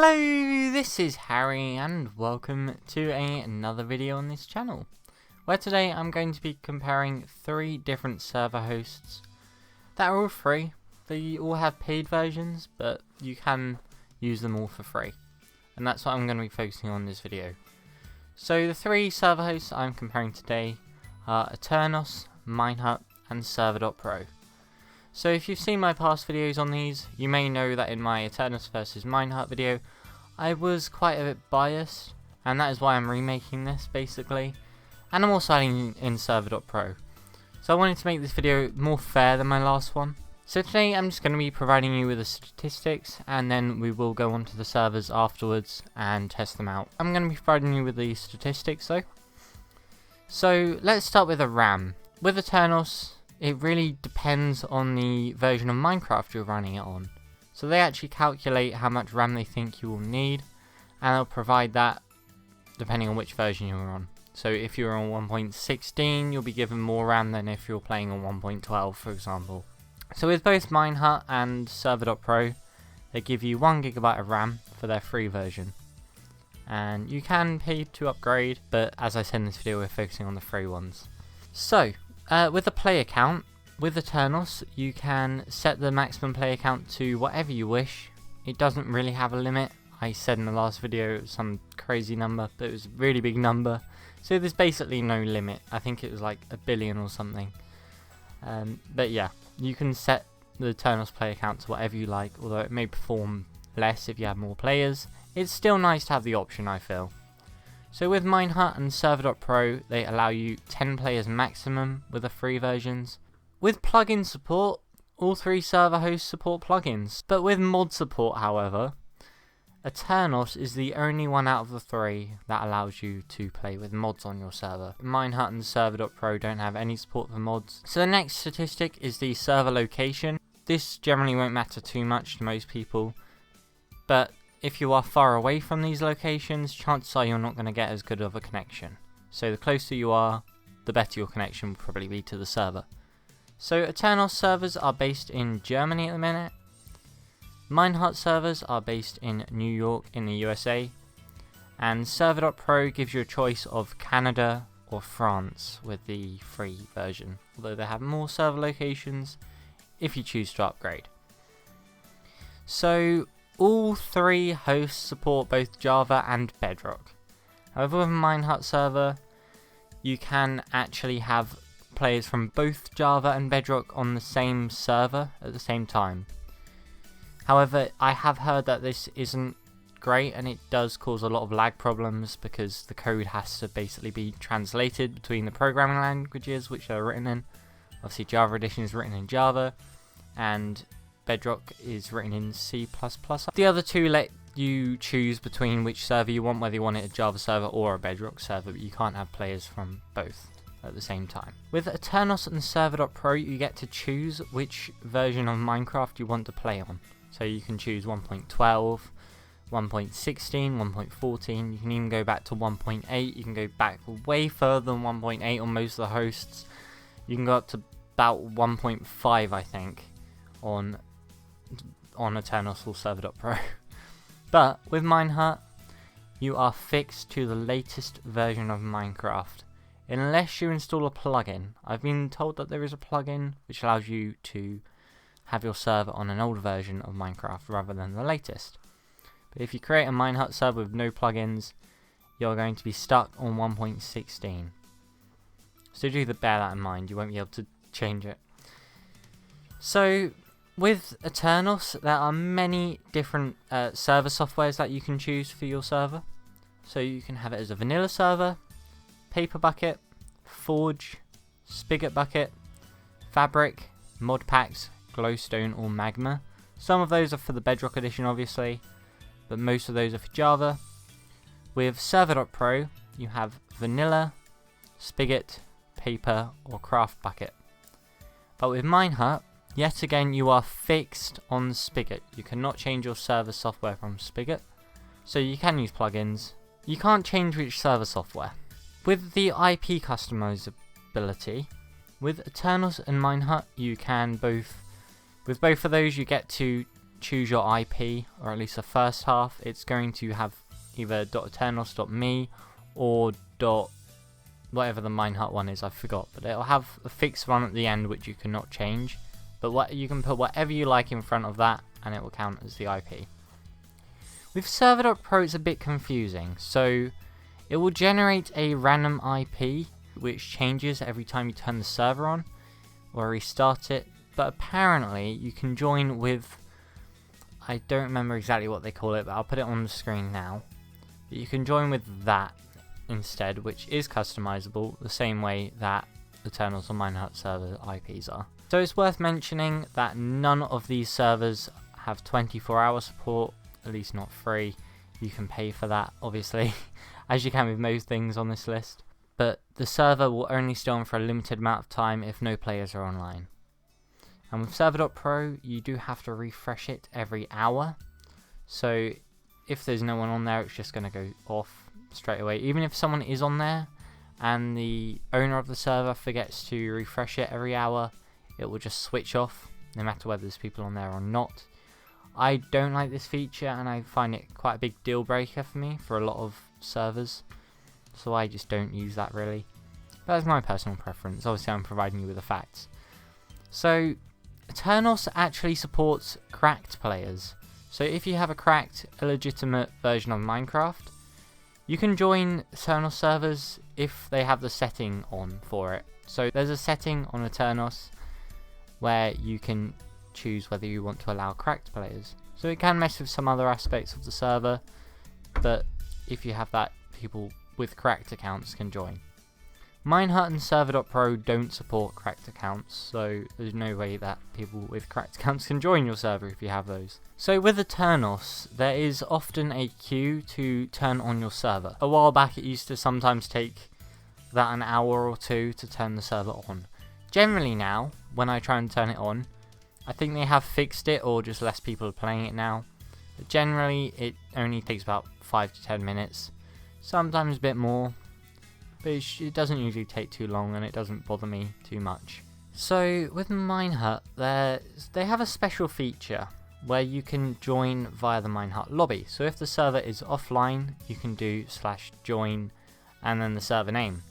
Hello, this is Harry and welcome to another video on this channel, where today I'm going to be comparing 3 different server hosts that are all free. They all have paid versions, but you can use them all for free, and that's what I'm going to be focusing on in this video. So the 3 server hosts I'm comparing today are Aternos, Minehut and Server.Pro. So if you've seen my past videos on these, you may know that in my Aternos versus Minehut video, I was quite a bit biased, and that is why I'm remaking this basically, and I'm also adding in Server.Pro. So I wanted to make this video more fair than my last one. So today I'm just going to be providing you with the statistics, and then we will go onto the servers afterwards and test them out. I'm going to be providing you with the statistics though. So let's start with the RAM. With Aternos, it really depends on the version of Minecraft you're running it on. So they actually calculate how much RAM they think you will need, and they'll provide that depending on which version you're on. So if you're on 1.16, you'll be given more RAM than if you're playing on 1.12, for example. So with both Minehut and Server.Pro, they give you 1 GB of RAM for their free version. And you can pay to upgrade, but as I said in this video, we're focusing on the free ones. So, with the player count, with Aternos, you can set the maximum player count to whatever you wish. It doesn't really have a limit. I said in the last video it was some crazy number, but it was a really big number. So there's basically no limit. I think it was like 1 billion or something. But yeah, you can set the Aternos player count to whatever you like, although it may perform less if you have more players. It's still nice to have the option, I feel. So with Minehut and Server.Pro, they allow you 10 players maximum with the free versions. With plugin support, all 3 server hosts support plugins. But with mod support, however, Aternos is the only one out of the 3 that allows you to play with mods on your server. Minehut and Server.Pro don't have any support for mods. So the next statistic is the server location. This generally won't matter too much to most people, but if you are far away from these locations, chances are you're not going to get as good of a connection. So the closer you are, the better your connection will probably be to the server. So Aternos servers are based in Germany at the minute. Minehut servers are based in New York in the USA. And Server.Pro gives you a choice of Canada or France with the free version, although they have more server locations if you choose to upgrade. So all 3 hosts support both Java and Bedrock. However, with a Minehut server, you can actually have players from both Java and Bedrock on the same server at the same time. However, I have heard that this isn't great, and it does cause a lot of lag problems because the code has to basically be translated between the programming languages which they're written in. Obviously, Java Edition is written in Java, and Bedrock is written in C++. The other 2 let you choose between which server you want, whether you want it a Java server or a Bedrock server, but you can't have players from both at the same time. With Aternos and Server.Pro, you get to choose which version of Minecraft you want to play on. So you can choose 1.12, 1.16, 1.14, you can even go back to 1.8, you can go back way further than 1.8 on most of the hosts. You can go up to about 1.5, I think, on Aternos or Server.Pro. But with Minehut, you are fixed to the latest version of Minecraft, unless you install a plugin. I've been told that there is a plugin which allows you to have your server on an old version of Minecraft rather than the latest. But if you create a Minehut server with no plugins, you're going to be stuck on 1.16. So do bear that in mind, you won't be able to change it. So with Aternos, there are many different server softwares that you can choose for your server. So you can have it as a vanilla server, Paper Bucket, Forge, Spigot Bucket, Fabric, Mod Packs, Glowstone or Magma. Some of those are for the Bedrock Edition obviously, but most of those are for Java. With Server.Pro, you have Vanilla, Spigot, Paper or Craft Bucket. But with Minehut, yet again you are fixed on Spigot. You cannot change your server software from Spigot, so you can use plugins. You can't change which server software. With the IP customizability, with Aternos and Minehut, you can with both of those you get to choose your IP, or at least the first half, it's going to have either .aternos.me or whatever the Minehut one is, I forgot, but it'll have a fixed one at the end which you cannot change, but you can put whatever you like in front of that and it will count as the IP. With Server.Pro it's a bit confusing, so it will generate a random IP which changes every time you turn the server on or restart it, but apparently you can join with, I don't remember exactly what they call it, but I'll put it on the screen now. But you can join with that instead, which is customizable the same way that Aternos or Minehut server IPs are. So it's worth mentioning that none of these servers have 24-hour support, at least not free. You can pay for that, obviously, as you can with most things on this list. But the server will only stay on for a limited amount of time if no players are online. And with Server.Pro, you do have to refresh it every hour. So if there's no one on there, it's just going to go off straight away. Even if someone is on there and the owner of the server forgets to refresh it every hour, it will just switch off, no matter whether there's people on there or not. I don't like this feature, and I find it quite a big deal breaker for me for a lot of servers. So I just don't use that really. That's my personal preference. Obviously I'm providing you with the facts. So Aternos actually supports cracked players. So if you have a cracked, illegitimate version of Minecraft, you can join Aternos servers if they have the setting on for it. So there's a setting on Aternos where you can choose whether you want to allow cracked players. So it can mess with some other aspects of the server, but if you have that, people with cracked accounts can join. Minehut and Server.Pro don't support cracked accounts, so there's no way that people with cracked accounts can join your server if you have those. So with Aternos, there is often a queue to turn on your server. A while back it used to sometimes take that an hour or two to turn the server on. Generally now, when I try and turn it on, I think they have fixed it or just less people are playing it now. But generally it only takes about 5 to 10 minutes, sometimes a bit more. But it doesn't usually take too long and it doesn't bother me too much. So with Minehut, they have a special feature where you can join via the Minehut lobby. So if the server is offline, you can do /join and then the server name.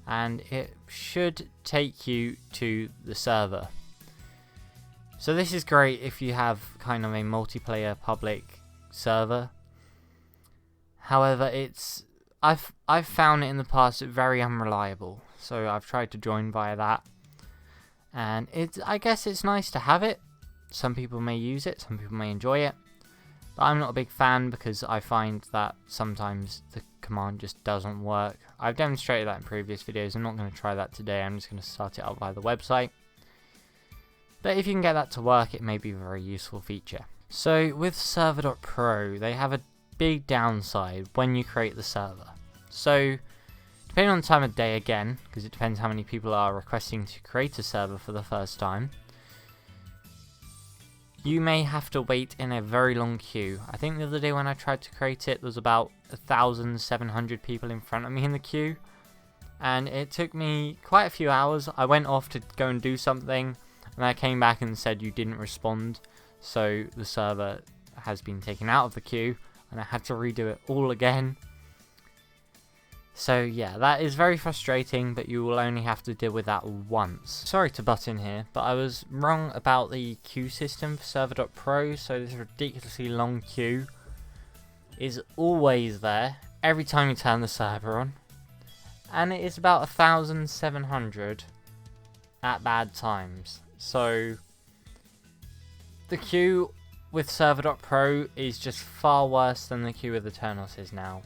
And it should take you to the server. So this is great if you have kind of a multiplayer public server. However, I've found it in the past very unreliable, so I've tried to join via that, and I guess it's nice to have it. Some people may use it, some people may enjoy it, but I'm not a big fan because I find that sometimes the command just doesn't work. I've demonstrated that in previous videos. I'm not going to try that today. I'm just going to start it up via the website. But if you can get that to work, it may be a very useful feature. So with Server.Pro, they have a big downside when you create the server. So depending on the time of day again, because it depends how many people are requesting to create a server for the first time, you may have to wait in a very long queue. I think the other day when I tried to create it, there was about 1,700 people in front of me in the queue, and it took me quite a few hours. I went off to go and do something, and I came back and said you didn't respond, so the server has been taken out of the queue, and I had to redo it all again. So yeah, that is very frustrating, but you will only have to deal with that once. Sorry to butt in here, but I was wrong about the queue system for Server.Pro, so this ridiculously long queue is always there every time you turn the server on, and it is about 1,700 at bad times. So the queue with Server.Pro is just far worse than the queue with Aternos is now.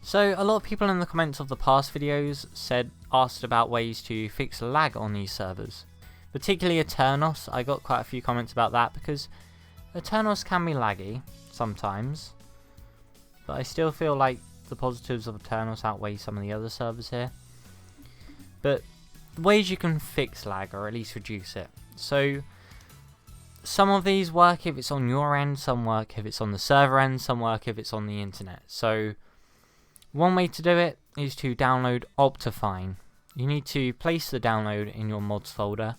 So a lot of people in the comments of the past videos asked about ways to fix lag on these servers. Particularly Aternos, I got quite a few comments about that because Aternos can be laggy sometimes, but I still feel like the positives of Aternos outweigh some of the other servers here. But the ways you can fix lag, or at least reduce it. So some of these work if it's on your end, some work if it's on the server end, some work if it's on the internet. So one way to do it is to download Optifine. You need to place the download in your mods folder,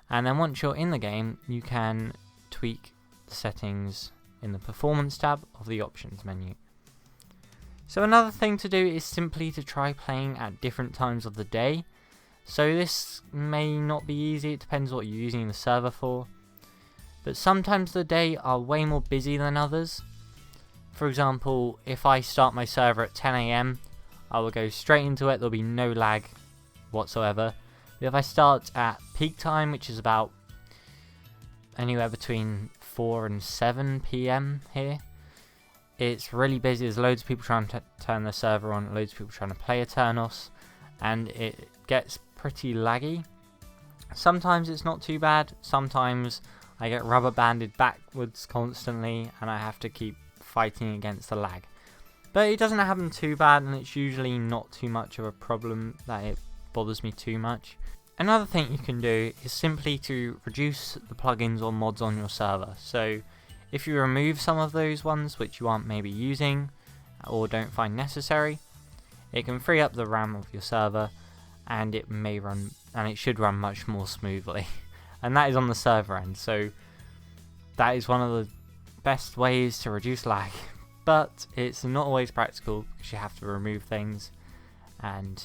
and then once you're in the game, you can tweak the settings in the performance tab of the options menu. So another thing to do is simply to try playing at different times of the day. So this may not be easy, it depends what you're using the server for. But sometimes the day are way more busy than others. For example, if I start my server at 10 AM, I will go straight into it, there'll be no lag whatsoever. But if I start at peak time, which is about anywhere between 4 and 7 PM here, it's really busy. There's loads of people trying to turn the server on, loads of people trying to play Aternos, and it gets pretty laggy. Sometimes it's not too bad, sometimes I get rubber banded backwards constantly and I have to keep fighting against the lag. But it doesn't happen too bad, and it's usually not too much of a problem that it bothers me too much. Another thing you can do is simply to reduce the plugins or mods on your server. So if you remove some of those ones which you aren't maybe using or don't find necessary, it can free up the RAM of your server, and it may run, and it should run much more smoothly. And that is on the server end, so that is one of the best ways to reduce lag. But it's not always practical because you have to remove things, and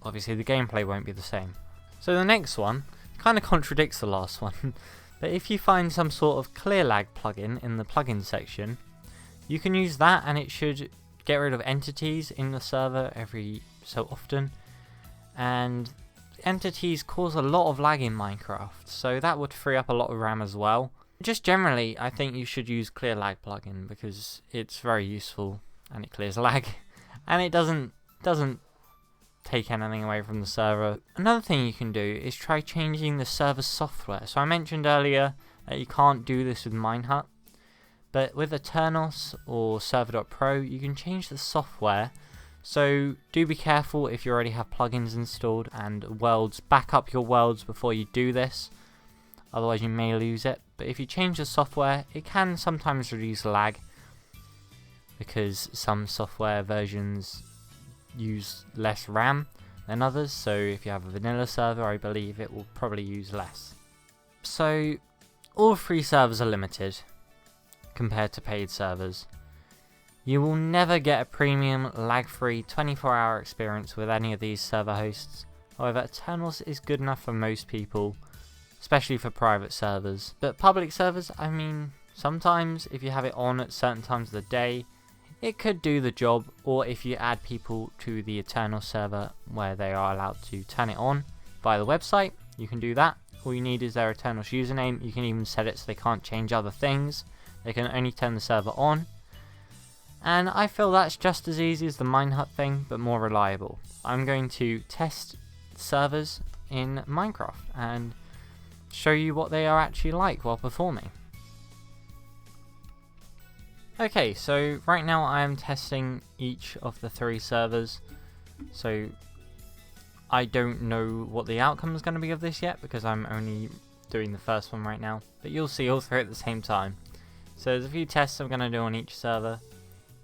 obviously the gameplay won't be the same. So the next one kind of contradicts the last one, but if you find some sort of clear lag plugin in the plugin section, you can use that and it should get rid of entities in the server every so often. And entities cause a lot of lag in Minecraft, so that would free up a lot of RAM as well. Just generally, I think you should use clear lag plugin because it's very useful and it clears lag, and it doesn't take anything away from the server. Another thing you can do is try changing the server software. So I mentioned earlier that you can't do this with Minehut, but with Aternos or Server.Pro you can change the software. So do be careful if you already have plugins installed and worlds. Back up your worlds before you do this, otherwise you may lose it. But if you change the software, it can sometimes reduce lag because some software versions use less RAM than others. So if you have a vanilla server, I believe it will probably use less. So all free servers are limited compared to paid servers. You will never get a premium, lag-free, 24-hour experience with any of these server hosts. However, Aternos is good enough for most people, especially for private servers. But public servers, I mean, sometimes if you have it on at certain times of the day, it could do the job. Or if you add people to the Aternos server where they are allowed to turn it on via the website, you can do that. All you need is their Aternos username. You can even set it so they can't change other things. They can only turn the server on. And I feel that's just as easy as the Minehut thing, but more reliable. I'm going to test servers in Minecraft and show you what they are actually like while performing. Okay, so right now I am testing each of the 3 servers. So I don't know what the outcome is going to be of this yet because I'm only doing the first one right now. But you'll see all 3 at the same time. So there's a few tests I'm going to do on each server,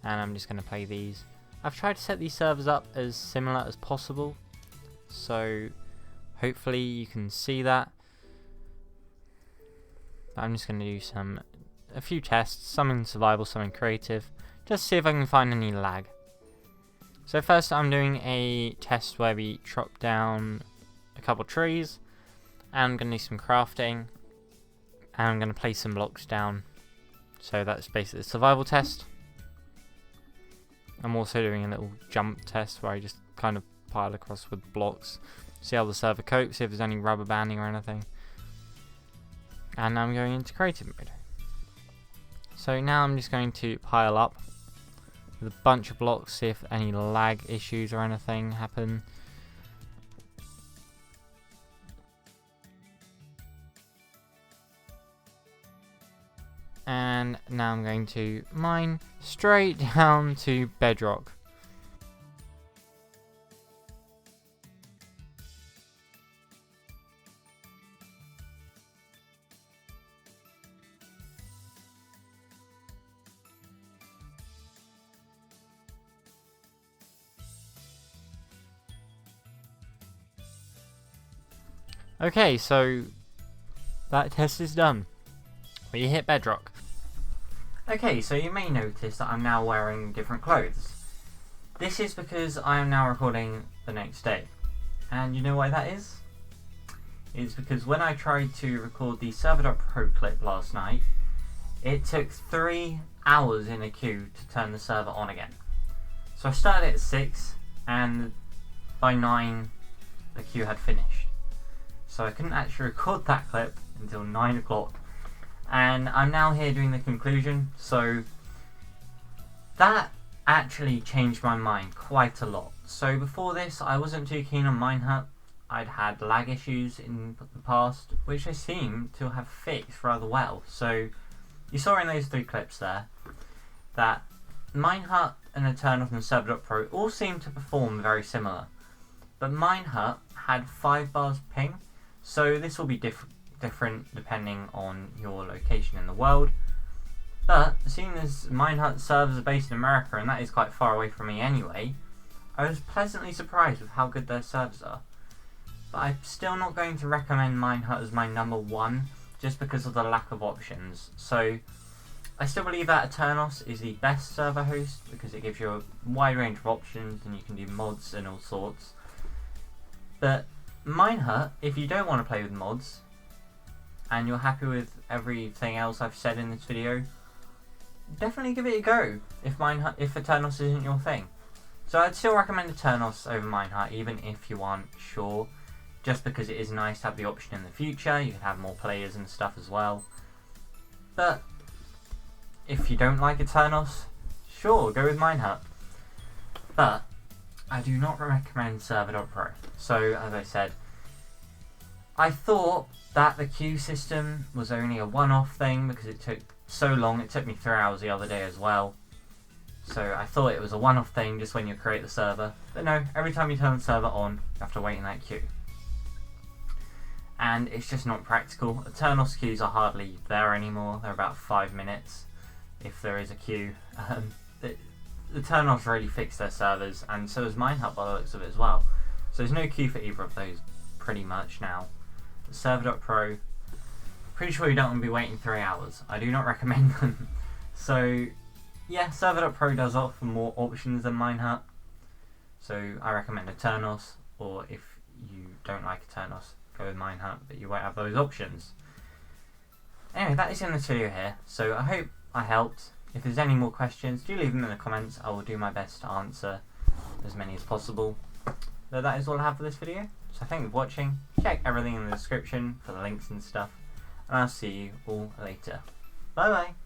and I'm just going to play these. I've tried to set these servers up as similar as possible, so hopefully you can see that. But I'm just going to do a few tests, some in survival, some in creative, just to see if I can find any lag. So first I'm doing a test where we chop down a couple trees, and I'm going to do some crafting, and I'm going to place some blocks down. So that's basically a survival test. I'm also doing a little jump test where I just kind of pile across with blocks, see how the server copes, see if there's any rubber banding or anything. And now I'm going into creative mode. So now I'm just going to pile up with a bunch of blocks, see if any lag issues or anything happen. And now I'm going to mine straight down to bedrock. Okay, so that test is done. We hit bedrock. Okay, so you may notice that I'm now wearing different clothes. This is because I am now recording the next day. And you know why that is? It's because when I tried to record the Server.Pro clip last night, it took 3 hours in a queue to turn the server on again. So I started at 6 and by 9 the queue had finished. So I couldn't actually record that clip until 9 o'clock. And I'm now here doing the conclusion, so that actually changed my mind quite a lot. So before this, I wasn't too keen on Minehut. I'd had lag issues in the past, which I seem to have fixed rather well. So you saw in those 3 clips there that Minehut and Aternos and Server.Pro all seem to perform very similar. But Minehut had 5 bars ping, so this will be different depending on your location in the world. But seeing as Minehut servers are based in America and that is quite far away from me anyway, I was pleasantly surprised with how good their servers are. But I'm still not going to recommend Minehut as my number 1 just because of the lack of options. So I still believe that Aternos is the best server host because it gives you a wide range of options and you can do mods and all sorts. But Minehut, if you don't want to play with mods and you're happy with everything else I've said in this video, definitely give it a go if Aternos isn't your thing. So I'd still recommend Aternos over Minehut even if you aren't sure, just because it is nice to have the option in the future. You can have more players and stuff as well. But if you don't like Aternos, sure, go with Minehut. But I do not recommend Server.Pro. So as I said, I thought that the queue system was only a one-off thing because it took so long. It took me 3 hours the other day as well. So I thought it was a one-off thing just when you create the server. But no, every time you turn the server on, you have to wait in that queue. And it's just not practical. Aternos queues are hardly there anymore. They're about 5 minutes if there is a queue. Aternos really fixed their servers, and so has Minehut by the looks of it as well. So there's no queue for either of those pretty much now. Server.Pro, pretty sure you don't want to be waiting 3 hours. I do not recommend them. So yeah, Server.Pro does offer more options than Minehut. So I recommend Aternos, or if you don't like Aternos, go with Minehut, but you won't have those options. Anyway, that is in this video here, so I hope I helped. If there's any more questions, do leave them in the comments. I will do my best to answer as many as possible. But that is all I have for this video, so thank you for watching. Check everything in the description for the links and stuff, and I'll see you all later. Bye bye!